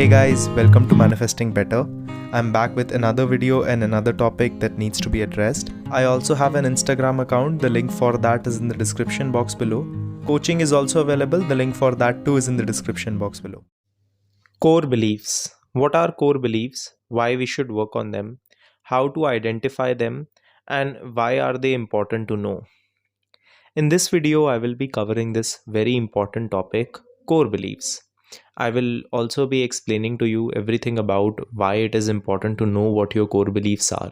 Hey guys, welcome to Manifesting Better. I'm back with another video and another topic that needs to be addressed. I also have an Instagram account, the link for that is in the description box below. Coaching is also available, the link for that too is in the description box below. Core beliefs. What are core beliefs? Why we should work on them? How to identify them? And why are they important to know? In this video, I will be covering this very important topic, core beliefs. I will also be explaining to you everything about why it is important to know what your core beliefs are.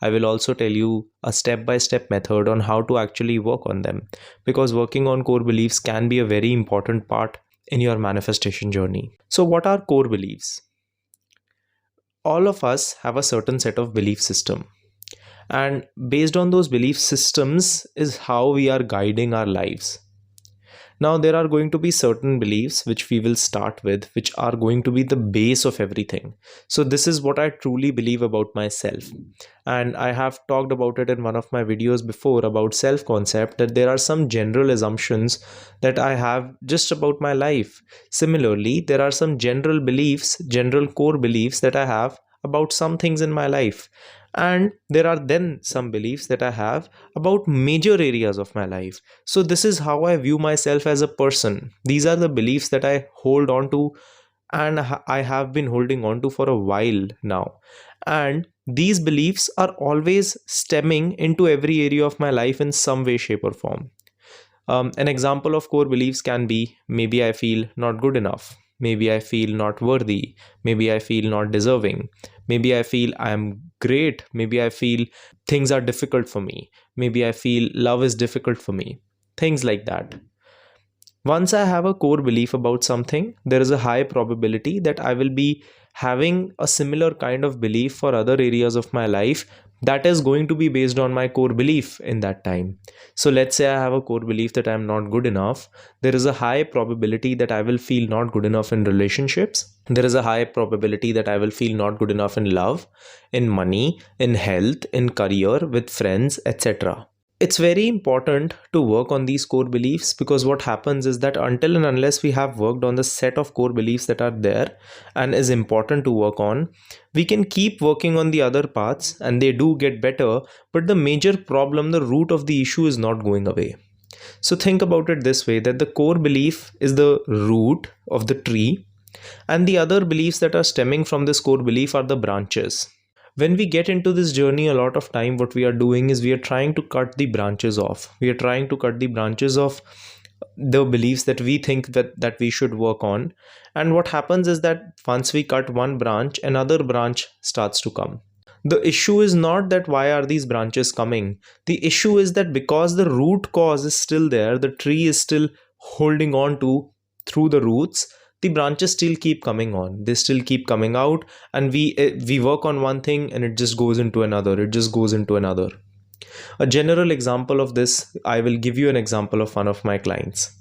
I will also tell you a step-by-step method on how to actually work on them, because working on core beliefs can be a very important part in your manifestation journey. So what are core beliefs? All of us have a certain set of belief system, and based on those belief systems is how we are guiding our lives. Now, there are going to be certain beliefs which we will start with, which are going to be the base of everything. So this is what I truly believe about myself. And I have talked about it in one of my videos before about self-concept, that there are some general assumptions that I have just about my life. Similarly, there are some general beliefs, general core beliefs that I have about some things in my life. And there are then some beliefs that I have about major areas of my life. So this is how I view myself as a person. These are the beliefs that I hold on to, and I have been holding on to for a while now. And these beliefs are always stemming into every area of my life in some way, shape, or form. An example of core beliefs can be, maybe I feel not good enough. Maybe I feel not worthy. Maybe I feel not deserving. Maybe I feel I am great. Maybe I feel things are difficult for me. Maybe I feel love is difficult for me. Things like that. Once I have a core belief about something, there is a high probability that I will be having a similar kind of belief for other areas of my life that is going to be based on my core belief in that time. So let's say I have a core belief that I am not good enough. There is a high probability that I will feel not good enough in relationships. There is a high probability that I will feel not good enough in love, in money, in health, in career, with friends, etc. It's very important to work on these core beliefs, because what happens is that until and unless we have worked on the set of core beliefs that are there and is important to work on, we can keep working on the other parts and they do get better, but the major problem, the root of the issue is not going away. So think about it this way, that the core belief is the root of the tree and the other beliefs that are stemming from this core belief are the branches. When we get into this journey, a lot of time what we are doing is we are trying to cut the branches off. We are trying to cut the branches of the beliefs that we think that we should work on. And what happens is that once we cut one branch, another branch starts to come. The issue is not that why are these branches coming. The issue is that because the root cause is still there, the tree is still holding on to through the roots, the branches still keep coming on, they still keep coming out, and we work on one thing and it just goes into another, it just goes into another. A general example of this, I will give you an example of one of my clients.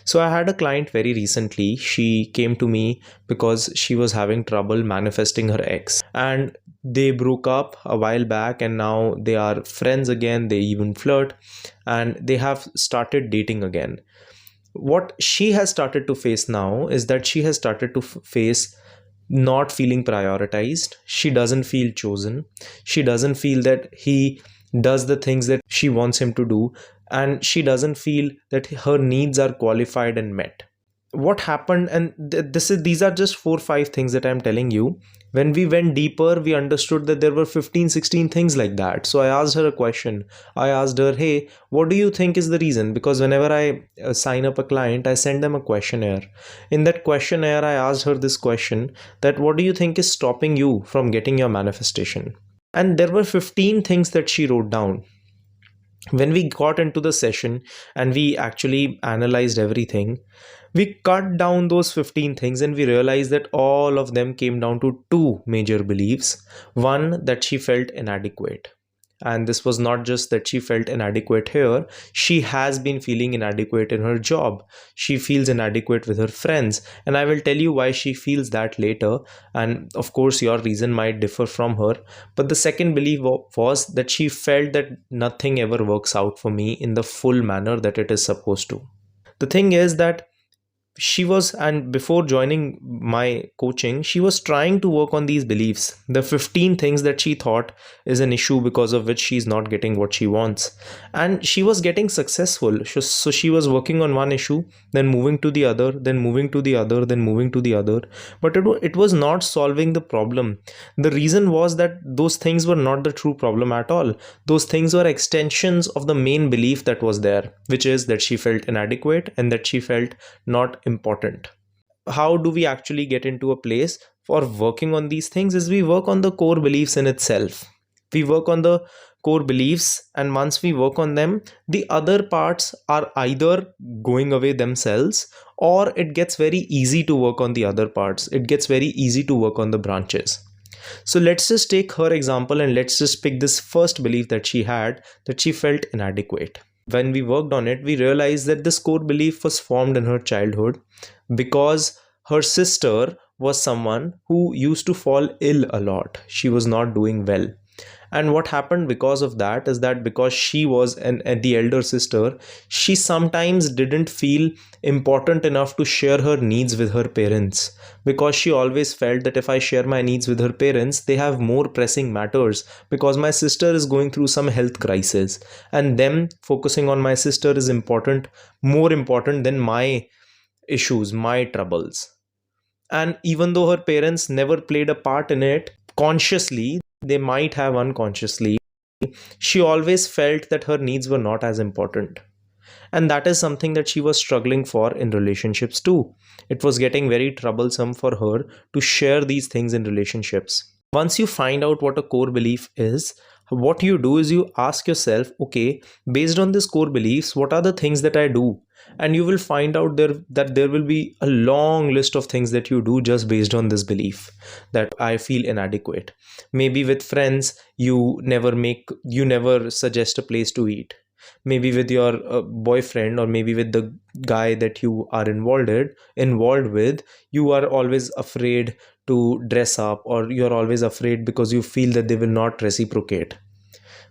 So I had a client very recently. She came to me because she was having trouble manifesting her ex, and they broke up a while back and now they are friends again, they even flirt, and they have started dating again. What she has started to face now is that she has started to face not feeling prioritized. She doesn't feel chosen. She doesn't feel that he does the things that she wants him to do, and she doesn't feel that her needs are qualified and met. What happened, and these are just 4 or 5 things that I'm telling you. When we went deeper, we understood that there were 15-16 things like that. So I asked her a question. I asked her, hey, what do you think is the reason? Because whenever I sign up a client, I send them a questionnaire. In that questionnaire, I asked her this question, that what do you think is stopping you from getting your manifestation? And there were 15 things that she wrote down. When we got into the session and we actually analyzed everything, we cut down those 15 things and we realized that all of them came down to 2 major beliefs. One, that she felt inadequate. And this was not just that she felt inadequate here, she has been feeling inadequate in her job. She feels inadequate with her friends. And I will tell you why she feels that later. And of course, your reason might differ from her. But the second belief was that she felt that nothing ever works out for me in the full manner that it is supposed to. The thing is that she was, and before joining my coaching, she was trying to work on these beliefs, the 15 things that she thought is an issue because of which she's not getting what she wants. And she was getting successful. So she was working on one issue, then moving to the other, then moving to the other, then moving to the other. But it was not solving the problem. The reason was that those things were not the true problem at all. Those things were extensions of the main belief that was there, which is that she felt inadequate and that she felt not important. How do we actually get into a place for working on these things? Is we work on the core beliefs in itself. We work on the core beliefs, and once we work on them, the other parts are either going away themselves, or it gets very easy to work on the other parts. It gets very easy to work on the branches. So let's just take her example, and let's just pick this first belief that she had, that she felt inadequate. When we worked on it, we realized that this core belief was formed in her childhood because her sister was someone who used to fall ill a lot. She was not doing well. And what happened because of that is that because she was the elder sister, she sometimes didn't feel important enough to share her needs with her parents, because she always felt that if I share my needs with her parents, they have more pressing matters, because my sister is going through some health crisis, and them focusing on my sister is more important than my issues, my troubles. And even though her parents never played a part in it consciously, they might have unconsciously, she always felt that her needs were not as important. And that is something that she was struggling for in relationships too. It was getting very troublesome for her to share these things in relationships. Once you find out what a core belief is, what you do is you ask yourself, okay, based on this core beliefs, what are the things that I do? And you will find out that there will be a long list of things that you do just based on this belief, that I feel inadequate. Maybe with friends, you never suggest a place to eat. Maybe with your boyfriend, or maybe with the guy that you are involved with, you are always afraid to dress up, or you're always afraid because you feel that they will not reciprocate.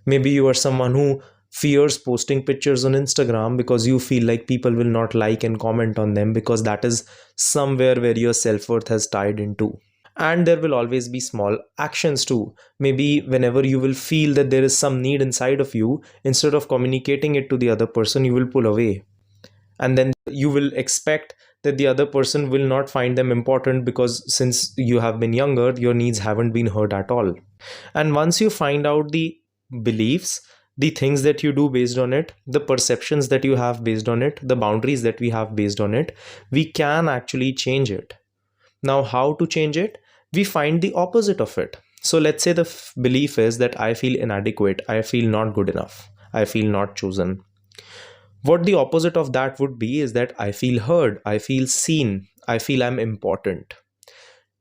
Maybe you are someone who fears posting pictures on Instagram because you feel like people will not like and comment on them, because that is somewhere where your self-worth has tied into. And there will always be small actions too. Maybe whenever you will feel that there is some need inside of you, instead of communicating it to the other person, you will pull away. And then you will expect that the other person will not find them important, because since you have been younger, your needs haven't been heard at all. And once you find out the beliefs, the things that you do based on it, the perceptions that you have based on it, the boundaries that we have based on it, we can actually change it. Now, how to change it? We find the opposite of it. So let's say the belief is that I feel inadequate, I feel not good enough, I feel not chosen. What the opposite of that would be is that I feel heard, I feel seen, I feel I'm important.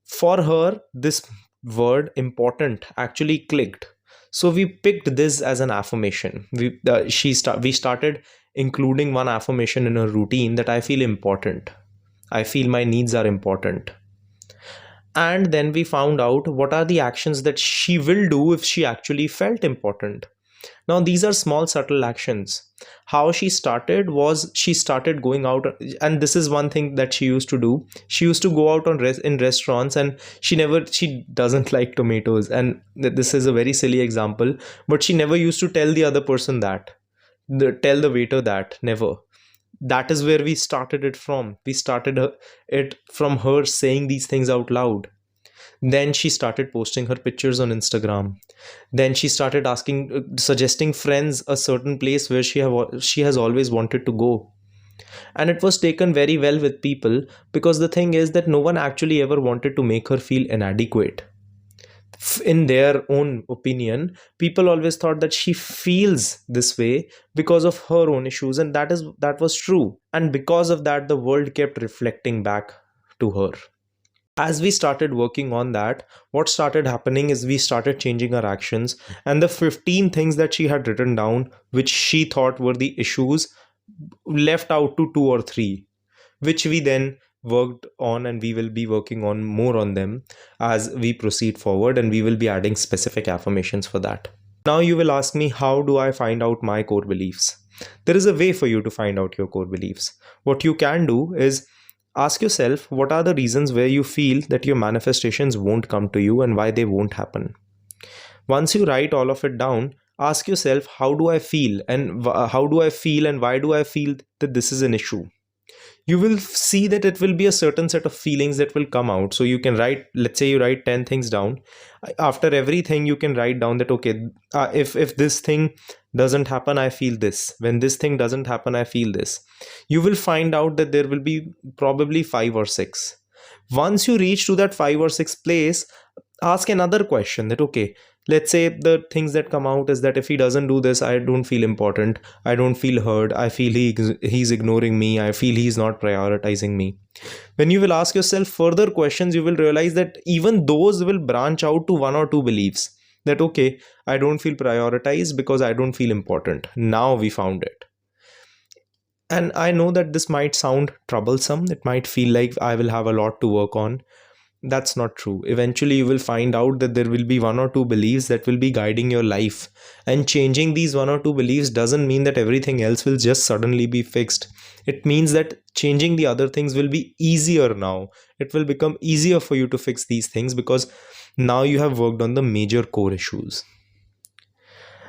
For her, this word important actually clicked. So we picked this as an affirmation. We started including one affirmation in her routine, that I feel important. I feel my needs are important. And then we found out what are the actions that she will do if she actually felt important. Now, these are small, subtle actions. How she started was, she started going out, and this is one thing that she used to do. She used to go out in restaurants, and she doesn't like tomatoes. And this is a very silly example, but she never used to tell the other person that, tell the waiter that, never. That is where we started it from. We started it from her saying these things out loud. Then she started posting her pictures on Instagram. Then she started suggesting friends a certain place where she has always wanted to go. And it was taken very well with people, because the thing is that no one actually ever wanted to make her feel inadequate. In their own opinion, people always thought that she feels this way because of her own issues, and that was true. And because of that, the world kept reflecting back to her. As we started working on that, what started happening is we started changing our actions, and the 15 things that she had written down, which she thought were the issues, left out to 2 or 3, which we then worked on, and we will be working on more on them as we proceed forward, and we will be adding specific affirmations for that. Now you will ask me, how do I find out my core beliefs? There is a way for you to find out your core beliefs. What you can do is, Ask yourself, what are the reasons where you feel that your manifestations won't come to you and why they won't happen. Once you write all of it down, ask yourself, how do I feel and why do I feel that this is an issue? You will see that it will be a certain set of feelings that will come out. So you can write, let's say you write 10 things down. After everything, you can write down that, okay, if this thing doesn't happen, I feel this. When this thing doesn't happen, I feel this. You will find out that there will be probably 5 or 6. Once you reach to that 5 or 6 place, ask another question that, okay, let's say the things that come out is that if he doesn't do this, I don't feel important, I don't feel heard, I feel he's ignoring me, I feel he's not prioritizing me. When you will ask yourself further questions, you will realize that even those will branch out to 1 or 2 beliefs that, okay, I don't feel prioritized because I don't feel important. Now we found it. And I know that this might sound troublesome, it might feel like I will have a lot to work on. That's not true. Eventually, you will find out that there will be 1 or 2 beliefs that will be guiding your life. And changing these 1 or 2 beliefs doesn't mean that everything else will just suddenly be fixed. It means that changing the other things will be easier now. It will become easier for you to fix these things because now you have worked on the major core issues.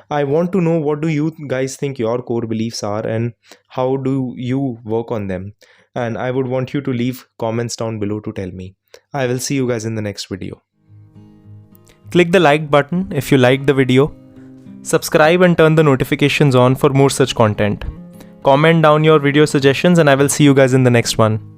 I want to know, what do you guys think your core beliefs are and how do you work on them? And I would want you to leave comments down below to tell me. I will see you guys in the next video. Click the like button if you liked the video. Subscribe and turn the notifications on for more such content. Comment down your video suggestions and I will see you guys in the next one.